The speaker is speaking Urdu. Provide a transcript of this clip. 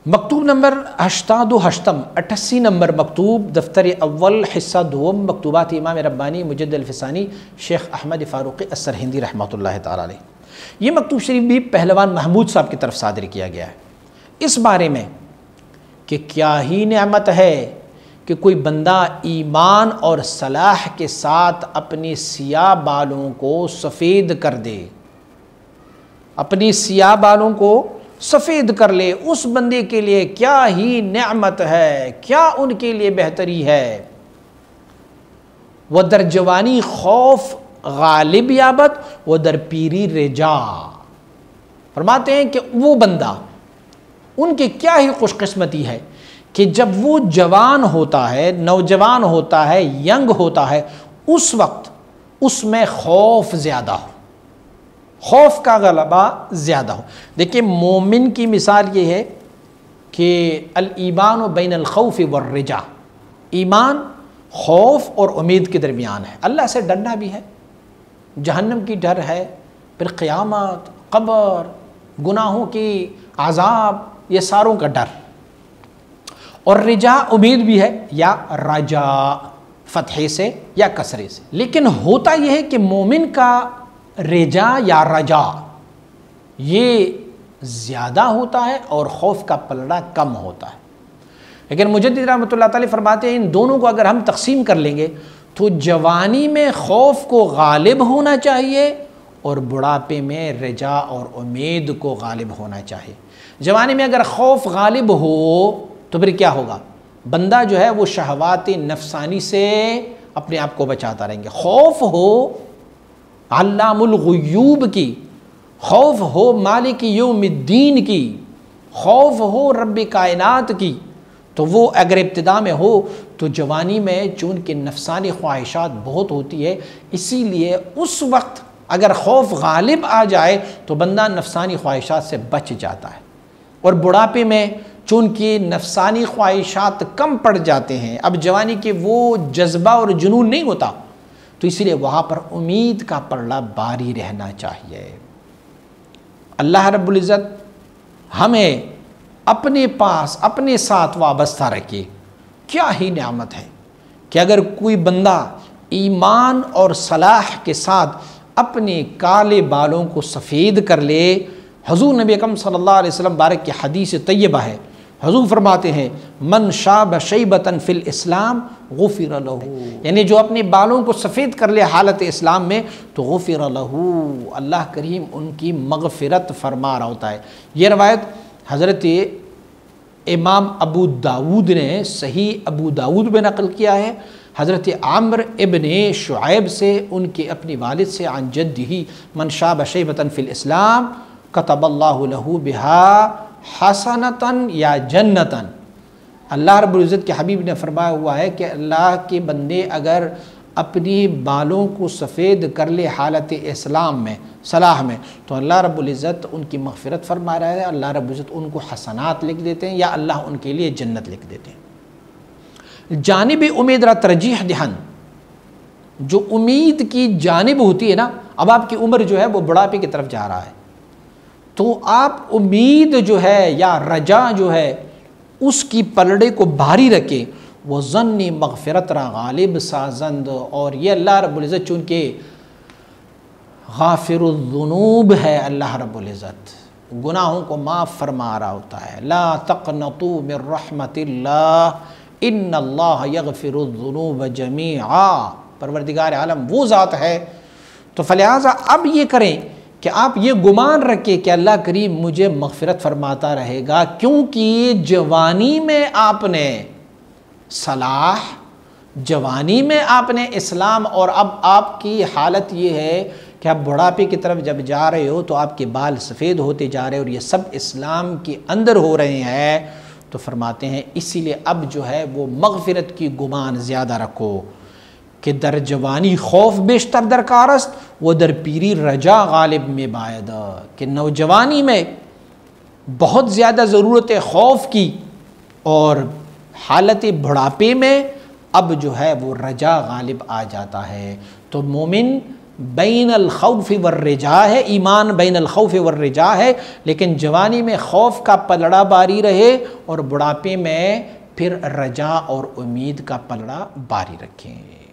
مکتوب نمبر 88 نمبر مکتوب دفتر اول حصہ دوم مکتوبات امام ربانی مجد الفسانی شیخ احمد فاروقی السرہندی رحمۃ اللہ تعالی علیہ۔ یہ مکتوب شریف بھی پہلوان محمود صاحب کی طرف صادر کیا گیا ہے اس بارے میں کہ کیا ہی نعمت ہے کہ کوئی بندہ ایمان اور صلاح کے ساتھ اپنی سیاہ بالوں کو سفید کر دے، اپنی سیاہ بالوں کو سفید کر لے، اس بندے کے لیے کیا ہی نعمت ہے، کیا ان کے لیے بہتری ہے۔ وہ در جوانی خوف غالب یابت وہ در پیری رجا، فرماتے ہیں کہ وہ بندہ ان کی کیا ہی خوش قسمتی ہے کہ جب وہ جوان ہوتا ہے، نوجوان ہوتا ہے، ینگ ہوتا ہے، اس وقت اس میں خوف زیادہ ہو، خوف کا غلبہ زیادہ ہو۔ دیکھیں مومن کی مثال یہ ہے کہ الایمان بین الخوف والرجا، ایمان خوف اور امید کے درمیان ہے۔ اللہ سے ڈرنا بھی ہے، جہنم کی ڈر ہے، پھر قیامت، قبر، گناہوں کی عذاب، یہ ساروں کا ڈر، اور رجا امید بھی ہے، یا رجا فتحے سے یا کسرے سے۔ لیکن ہوتا یہ ہے کہ مومن کا رجا یا رجا یہ زیادہ ہوتا ہے اور خوف کا پلڑا کم ہوتا ہے۔ لیکن مجدد رحمۃ اللہ تعالی فرماتے ہیں ان دونوں کو اگر ہم تقسیم کر لیں گے تو جوانی میں خوف کو غالب ہونا چاہیے اور بڑھاپے میں رجا اور امید کو غالب ہونا چاہیے۔ جوانی میں اگر خوف غالب ہو تو پھر کیا ہوگا؟ بندہ جو ہے وہ شہوات نفسانی سے اپنے آپ کو بچاتا رہیں گے۔ خوف ہو علام الغیوب کی، خوف ہو مالک یوم الدین کی، خوف ہو رب کائنات کی، تو وہ اگر ابتدا میں ہو تو جوانی میں چونکہ نفسانی خواہشات بہت ہوتی ہے، اسی لیے اس وقت اگر خوف غالب آ جائے تو بندہ نفسانی خواہشات سے بچ جاتا ہے، اور بڑھاپے میں چونکہ نفسانی خواہشات کم پڑ جاتے ہیں، اب جوانی کے وہ جذبہ اور جنون نہیں ہوتا، تو اسی لیے وہاں پر امید کا پلڑا باری رہنا چاہیے۔ اللہ رب العزت ہمیں اپنے پاس اپنے ساتھ وابستہ رکھے۔ کیا ہی نعمت ہے کہ اگر کوئی بندہ ایمان اور صلاح کے ساتھ اپنے کالے بالوں کو سفید کر لے۔ حضور نبی اکرم صلی اللہ علیہ وسلم بارک کی حدیث طیبہ ہے، حضور فرماتے ہیں من شاب شیبۃ فی الاسلام غفر لہ، یعنی جو اپنے بالوں کو سفید کر لے حالت اسلام میں تو غفر لہ، اللہ کریم ان کی مغفرت فرما رہا ہوتا ہے۔ یہ روایت حضرت امام ابو داود نے صحیح ابو داود میں نقل کیا ہے، حضرت عمرو ابن شعیب سے ان کے اپنی والد سے عن جدہ من شاب شیبۃ فی الاسلام کتب اللہ لہ بہا حسنتاً یا جنتاً۔ اللہ رب العزت کے حبیب نے فرمایا ہوا ہے کہ اللہ کے بندے اگر اپنی بالوں کو سفید کر لے حالت اسلام میں، صلاح میں، تو اللہ رب العزت ان کی مغفرت فرما رہا ہے، اللہ رب العزت ان کو حسنات لکھ دیتے ہیں، یا اللہ ان کے لیے جنت لکھ دیتے ہیں۔ جانب امید را ترجیح دہن، جو امید کی جانب ہوتی ہے نا، اب آپ کی عمر جو ہے وہ بڑھاپے کی طرف جا رہا ہے، تو آپ امید جو ہے یا رجا جو ہے اس کی پلڑے کو بھاری رکھیں، وہ ظنی مغفرت را غالب سازند، اور یہ اللہ رب العزت چونکہ غافر الذنوب ہے، اللہ رب العزت گناہوں کو معاف فرما رہا ہوتا ہے۔ لا تقنطوا من رحمت اللہ ان اللہ یغفر الذنوب جمیعا، پروردگار عالم وہ ذات ہے، تو فلہذا اب یہ کریں کہ آپ یہ گمان رکھیں کہ اللہ کریم مجھے مغفرت فرماتا رہے گا، کیونکہ جوانی میں آپ نے صلاح، جوانی میں آپ نے اسلام، اور اب آپ کی حالت یہ ہے کہ آپ بڑھاپے کی طرف جب جا رہے ہو تو آپ کے بال سفید ہوتے جا رہے ہیں، اور یہ سب اسلام کے اندر ہو رہے ہیں، تو فرماتے ہیں اسی لیے اب جو ہے وہ مغفرت کی گمان زیادہ رکھو کہ در جوانی خوف بیشتر درکار است وہ در پیری رجا غالب میں باید، کہ نوجوانی میں بہت زیادہ ضرورت ہے خوف کی، اور حالت بڑھاپے میں اب جو ہے وہ رجا غالب آ جاتا ہے۔ تو مومن بین الخوف والرجاء ہے، ایمان بین الخوف والرجاء ہے، لیکن جوانی میں خوف کا پلڑا باری رہے اور بڑھاپے میں پھر رجا اور امید کا پلڑا باری رکھیں۔